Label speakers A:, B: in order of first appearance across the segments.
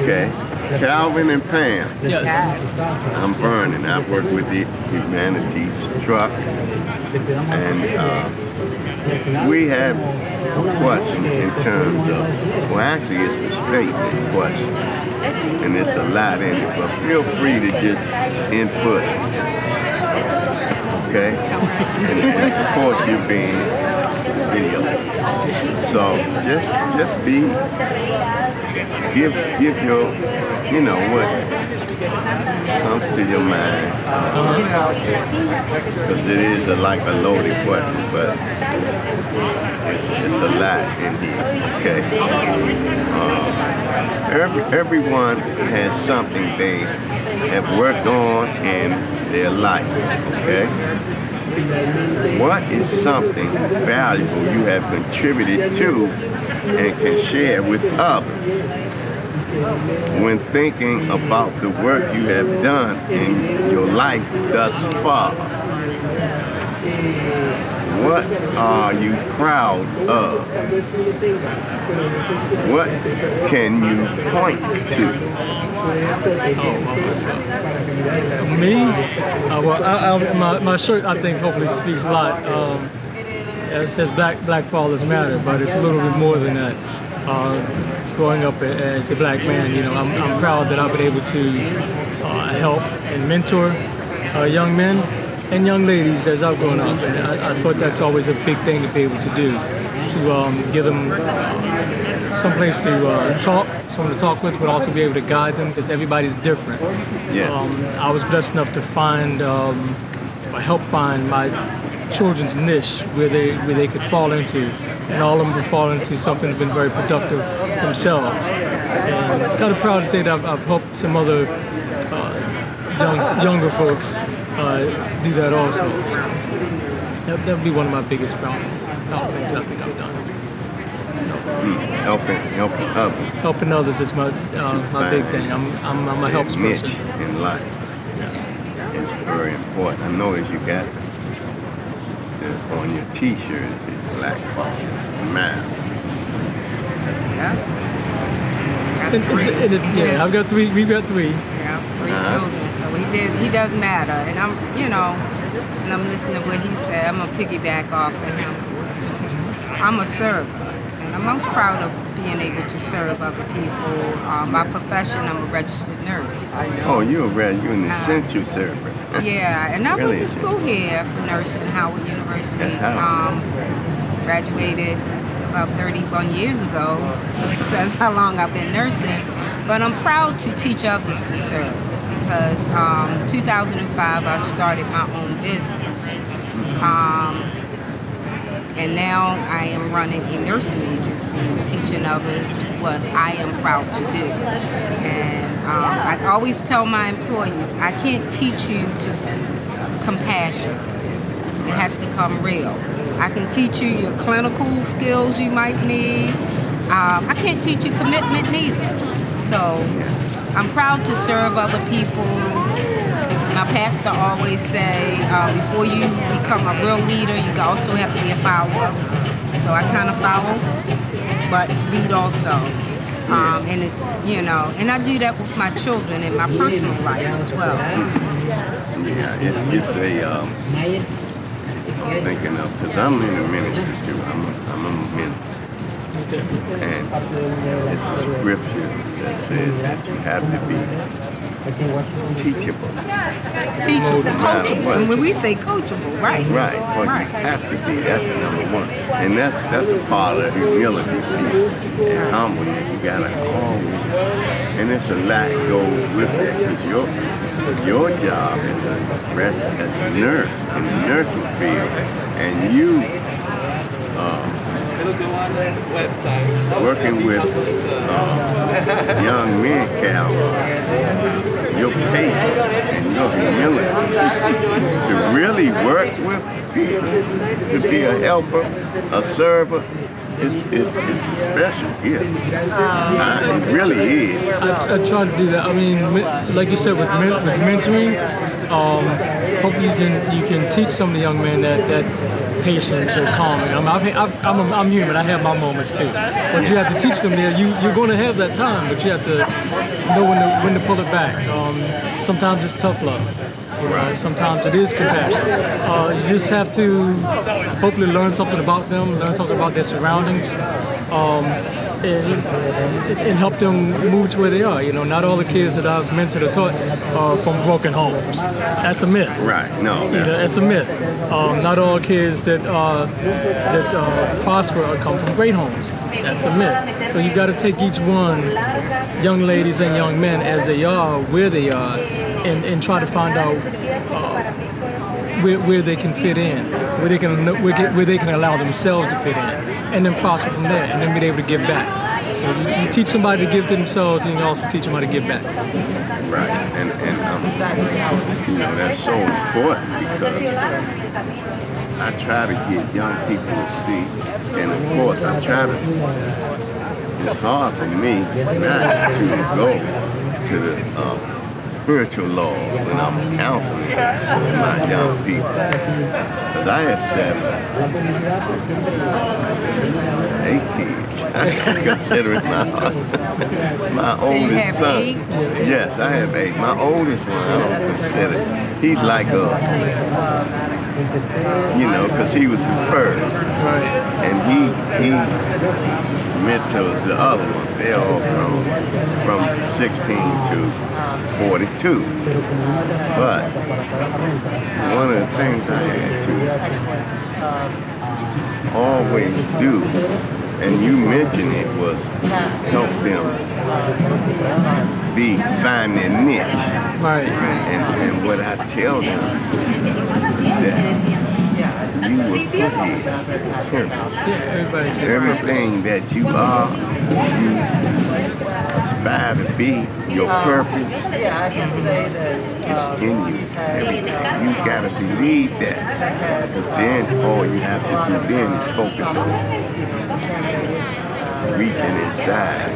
A: Okay. Calvin and Pam.
B: Yes.
A: I'm Vernon. I work with the Humanities Truck. And we have a question in terms of, well, actually it's a statement question. And there's a lot in it, but feel free to just input. Okay? And of course you're being video. So just give your, you know, what comes to your mind. Because it is like a loaded question, but it's a lot in here, okay? Everyone has something they have worked on in their life, okay? What is something valuable you have contributed to and can share with others? When thinking about the work you have done in your life thus far, what are you proud of? What can you point to?
B: Me? My shirt, I think, hopefully speaks a lot. It says Black Fathers Matter, but it's a little bit more than that. Growing up as a black man, you know, I'm proud that I've been able to help and mentor young men and young ladies as I've grown up. And I thought that's always a big thing to be able to do, to give them someplace to talk, someone to talk with, but also be able to guide them, because everybody's different.
A: Yeah.
B: I was blessed enough to find, or help find my children's niche where they could fall into, and all of them have fallen into something that's been very productive themselves. And I'm kind of proud to say that I've helped some other younger folks do that also. So that would be one of my biggest proud things I think I've done.
A: Helping others.
B: Helping others is my big thing. I'm a helps
A: niche
B: person
A: in life.
B: Yes.
A: It's very important. I noticed you got on your T-shirts, it's Black Fathers Matter.
B: Yeah, I've got three. We've got three.
C: Yeah, three children. So he does matter, and I'm, you know, and I'm listening to what he said. I'm gonna piggyback off of him. I'm a server, and I'm most proud of being able to serve other people. By profession, I'm a registered nurse.
A: Oh, you're an essential server.
C: Yeah, and I went to school here for nursing at Howard University. Graduated about 31 years ago. So that's how long I've been nursing. But I'm proud to teach others to serve, because 2005 I started my own business. And now I am running a nursing agency, teaching others what I am proud to do. And I always tell my employees, I can't teach you to compassion. It has to come real. I can teach you your clinical skills you might need. I can't teach you commitment neither. So I'm proud to serve other people. My pastor always say, before you become a real leader, you also have to be a follower. So I kind of follow, but lead also. And it, you know, and I do that with my children in my personal life as well.
A: Yeah, it's a thinking of, because I'm in the ministry too. I'm a minister. And it's a scripture that says that you have to be teachable.
C: Teachable, coachable. And when we say coachable, right.
A: Right. Well, you have to be. That's number one. And that's a part of humility and humbleness. You gotta always. And it's a lot goes with that, because your job as a nurse in the nursing field, and you working with young men, Cal, your patience and your humility to really work with people, to be a helper, a server, it's a special gift. It really is.
B: I try to do that. I mean, like you said, with mentoring, hope you can teach some of the young men that patience and calming. I'm human. I have my moments too. But you have to teach them there. You're going to have that time, but you have to know when to pull it back. Sometimes it's tough love. Sometimes it is compassion. You just have to hopefully learn something about them, learn something about their surroundings, and help them move to where they are. Not all the kids that I've mentored or taught are from broken homes. That's a myth.
A: Right. No.
B: That's a myth. Not all kids that prosper or come from great homes. That's a myth. So you got to take each one, young ladies and young men, as they are, where they are, and try to find out where they can fit in, where they can allow themselves to fit in, and then prosper from there, and then be able to give back. So you teach somebody to give to themselves, and you also teach them how to give back.
A: Right, and that's so important because I try to get young people to see, and of course I try to. It's hard for me not to go to the spiritual laws when I'm counseling my young people. Because I have 8 kids. I consider it my oldest son.
C: 8?
A: Yes, I have 8. My oldest one, I don't consider. He's like because he was the first.
B: Right.
A: And he mentors the other ones. They're all from 16 to 42. But one of the things I had to always do, and you mentioned it, was help them find their niche.
B: Right.
A: And what I tell them is that you were put here for purpose.
B: Everybody's
A: Everything that you are, you aspire to be, your purpose is in you. Everything. You gotta believe that. Because then all you have to do then is focus on reaching inside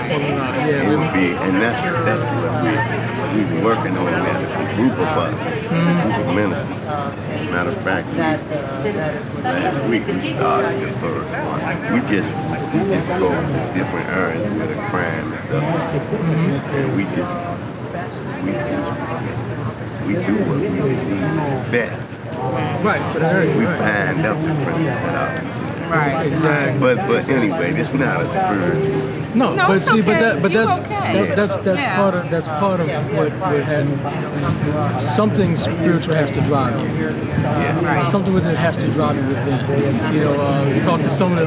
A: and that's what we're working on now. It's a group of us, a group of ministers. Matter of fact, last week we started the first one. We just go to different areas where the crime and stuff, and we do what we believe best.
B: Right, for the area.
A: We bind up the principalities.
C: Right.
B: Exactly.
A: But anyway, it's not a spiritual.
B: No,
C: No,
B: but
C: it's
B: see,
C: okay.
B: that's
C: Yeah.
B: part of what had something spiritual has to drive you.
A: Yeah.
B: Something within has to drive you within. You talk to some of the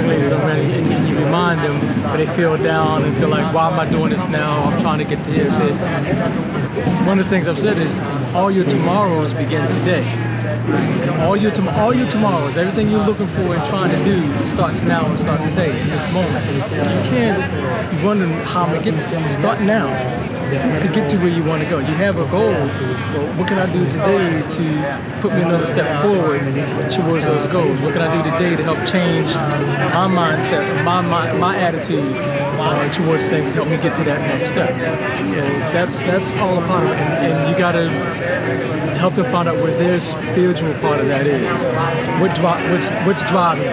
B: ladies already, and you remind them, but they feel down and feel like, why am I doing this now? I'm trying to get to here. So one of the things I've said is, all your tomorrows begin today. All your tomorrows, everything you're looking for and trying to do starts now and starts today, in this moment. So you can't be wondering how I'm going to get there. Start now to get to where you want to go. You have a goal. Well, what can I do today to put me another step forward towards those goals? What can I do today to help change my mindset, my attitude towards things to help me get to that next step? So that's all a part of it. And you got to help them find out where their spiritual part of that is. What's driving you?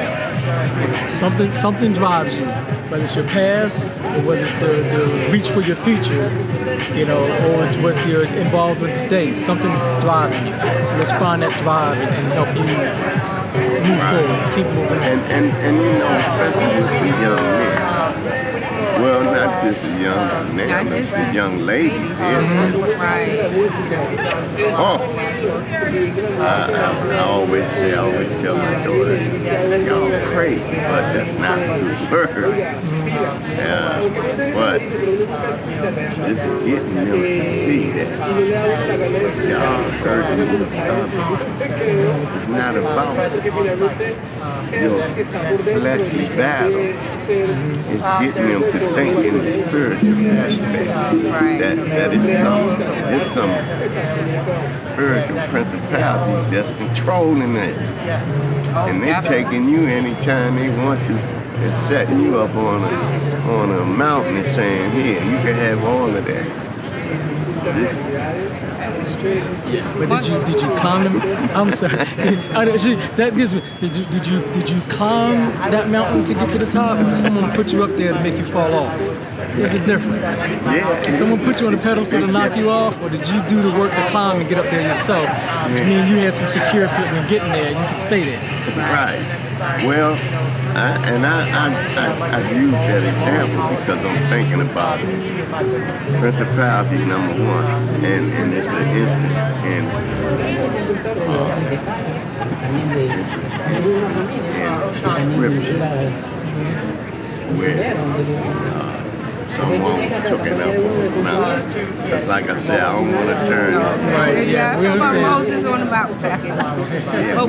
B: Something drives you, whether it's your past or whether it's the reach for your future, or it's what you're involved with today. Something's driving you. So let's find that drive and help you move forward, keep moving.
A: And especially with the young men. Well, not just the young men, but the young ladies.
C: Right.
A: Oh, I always tell my daughter, y'all crazy, but that's not a good word. But just getting them to see that y'all hurting and stuff. It's not about your fleshly battles. It's getting them to think in the spiritual aspect. That is some spiritual principalities that's controlling it. And they're taking you anytime they want to and setting you up on a mountain and saying, here, you can have all of that.
B: Yeah, but did you climb them? I'm sorry. That gives me. Did you climb that mountain to get to the top, or did someone put you up there to make you fall off? There's a difference.
A: Yeah.
B: Did someone put you on the pedestal to knock you off, or did you do the work to climb and get up there yourself? Which means you had some secure foot when getting there. You could stay there.
A: Right. Well, I use that example because I'm thinking about principality number one, and it's an instance in scripture where someone was taken up on the mountain. But like I said, I don't want to turn.
B: Right. Yeah. We understand.
C: Moses on the mountain.
A: Yeah,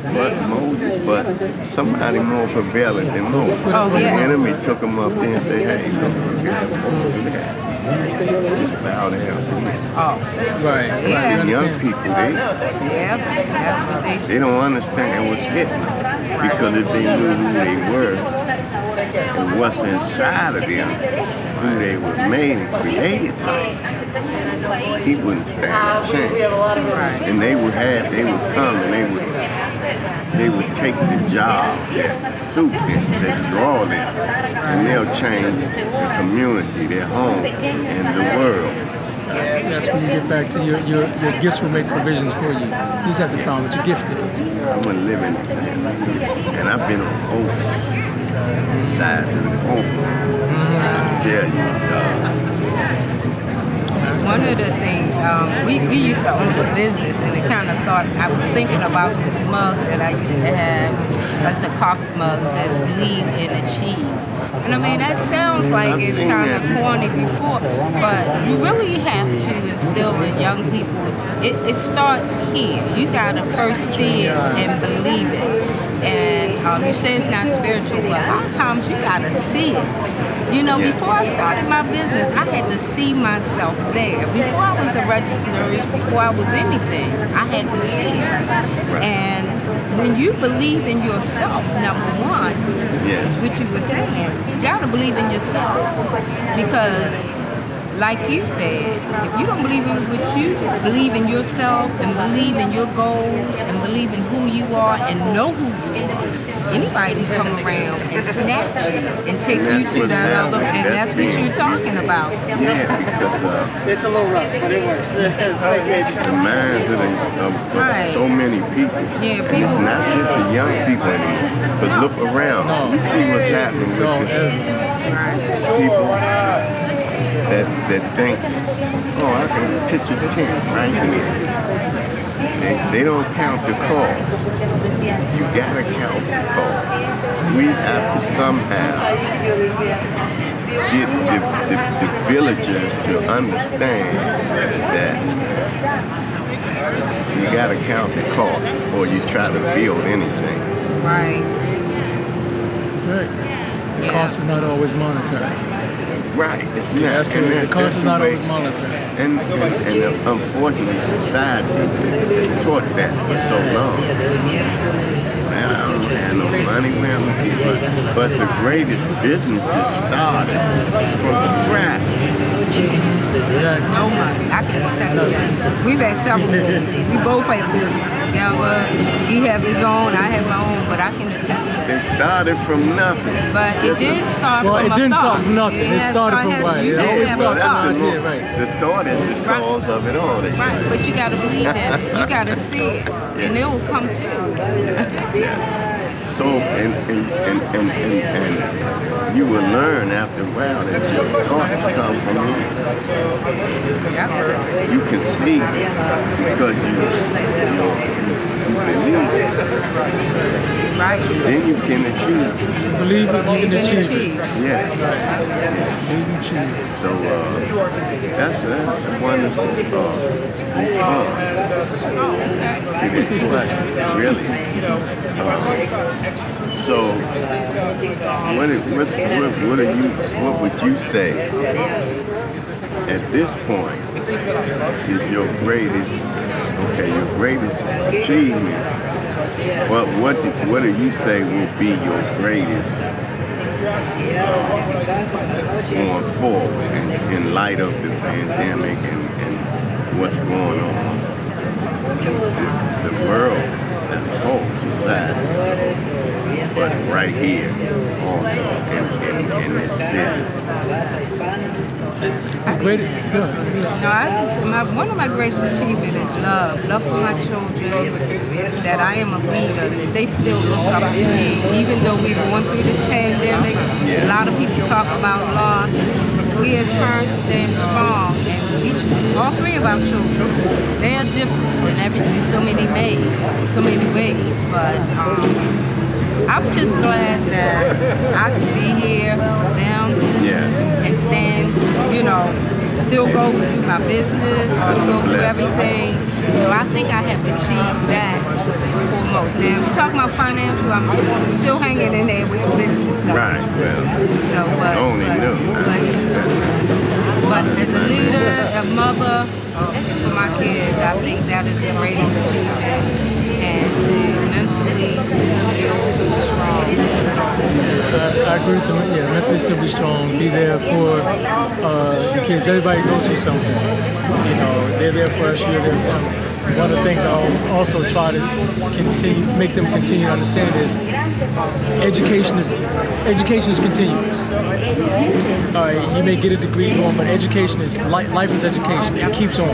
A: but Moses, but somebody more prevalent than Moses.
C: Oh, yeah.
A: The enemy took him up there and said, hey, look at that. Just bow down to me.
C: Oh.
B: Right.
C: Yeah.
A: And young people,
C: That's what
A: they don't understand what's hidden. Because if they knew who they were and what's inside of them, who they were made and created by, he wouldn't stand a chance. And they would come and they would take the job that suit them, that draw them, and they'll change the community, their home, and the world.
B: That's when you get back to your gifts will make provisions for you. You just have to find what your gift is.
A: I'm a living and I've been on both sides of the coin. I tell you,
C: one of the things, we used to own a business, and it kind of thought, I was thinking about this mug that I used to have. It's a coffee mug, it says believe and achieve. And I mean, that sounds like it's kind of corny before, but you really have to instill in young people, it starts here. You gotta first see it and believe it. And you say it's not spiritual, but a lot of times you gotta see it. You know, before I started my business, I had to see myself there. Before I was a registered nurse, before I was anything, I had to see it. And when you believe in yourself, number one, is what you were saying, you gotta believe in yourself. Because like you said, if you don't believe in what you believe in yourself and believe in your goals and believe in who you are and know who you are, anybody can come around and snatch you and take you to that other, and that's what you're talking about.
A: Yeah, because
D: it's a little rough, but it works.
A: the minds of so many people.
C: Yeah, people.
A: Not just the young people anymore, but look around. You see what's happening with people that think, oh, I can pitch a tent right here. They don't count the cost. You gotta count the cost. We have to somehow get the villagers to understand that you gotta count the cost before you try to build anything.
C: Right.
B: That's right. The cost is not always monetary.
A: Right.
B: The cost is not always monetary.
A: And unfortunately, society has taught that for so long. Man, I don't have no money, man. But the greatest businesses started from scratch.
C: No money. I can attest to that. We've had several businesses. We both have businesses. He have his own, I have my own, but I can attest to that.
A: It started from nothing.
C: But it did start from a thought.
B: Well, it didn't start from nothing. It started from right. It always started from an idea, right.
A: The thought is the cause of it all.
C: Right, but you got to believe that. You got to see it, and it will come to you.
A: So, and you will learn after a while that your thoughts come from you.
C: Yep.
A: You can see because you believe it.
C: Right.
A: Then you can achieve.
B: Believe it, you can achieve.
A: Yeah.
B: Believe and achieve. So
A: that's a wonderful response to this question, really. So, what would you say at this point is your greatest achievement? What do you say will be your greatest going forward in light of the pandemic and what's going on in the world as a whole, society, but right here also in this city.
C: One of my greatest achievements is love for my children, that I am a leader, that they still look up to me, even though we're going through this pandemic. A lot of people talk about loss. We as parents stand strong, and all three of our children, they are different in everything, so many ways, but I'm just glad that I could be here for them and stand, still go through my business, still go through everything. So I think I have achieved that foremost. Now, if we're talking about financial, I'm still hanging in there with the business. So.
A: Right,
C: But as a leader, a mother for my kids, I think that is the greatest achievement. And to mentally still be strong.
B: I agree with them. Yeah, mentally still be strong. Be there for the kids. Everybody goes through something. They're there for us. You're there for them. One of the things I also try to make them continue to understand is education is continuous. You may get a degree on, but education is life is education. It keeps on.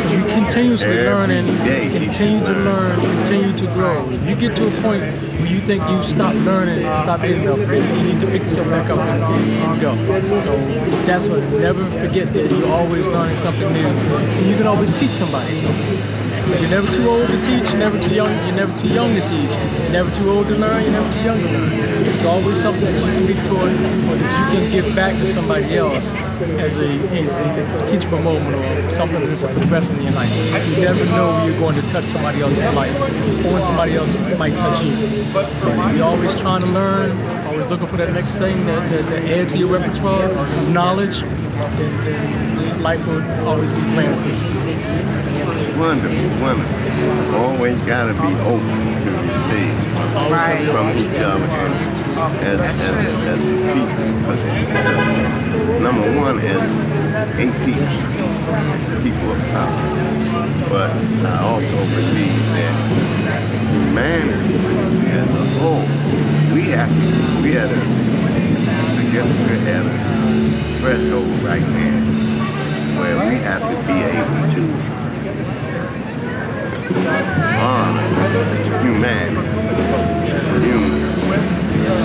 B: So you continuously learn and continue to learn, continue to grow. If you get to a point where you think you stop learning and stop getting enough, you need to pick yourself back up and go. So that's what. Never forget that you're always learning something new, and you can always teach somebody something. You're never too old to teach, you're never too young, you're never too young to teach. You're never too old to learn, you're never too young to learn. It's always something that you can be taught or that you can give back to somebody else as a teachable moment or something that's progressing in your life. You never know when you're going to touch somebody else's life or when somebody else might touch you. You're always trying to learn, always looking for that next thing to add to your repertoire of knowledge, then life will always be planned for you.
A: Wonderful. Always gotta be open to receive from each other as people. Number one is people of power. But I also believe that humanity as a whole, we're at a threshold right now where we have to be able to humanity.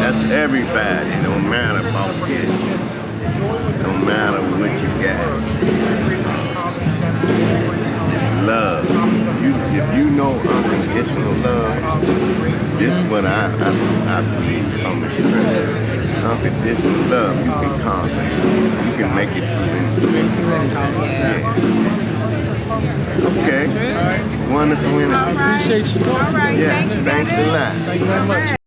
A: That's everybody, no matter about kids, no matter what you got. Just love. If you know unconditional love, this is what I believe from the scripture. Unconditional love, you can conquer. You can make it through anything. Okay. Wonderful.
B: I appreciate you talking to me.
A: Yeah, thanks a lot.
B: Thank you very much.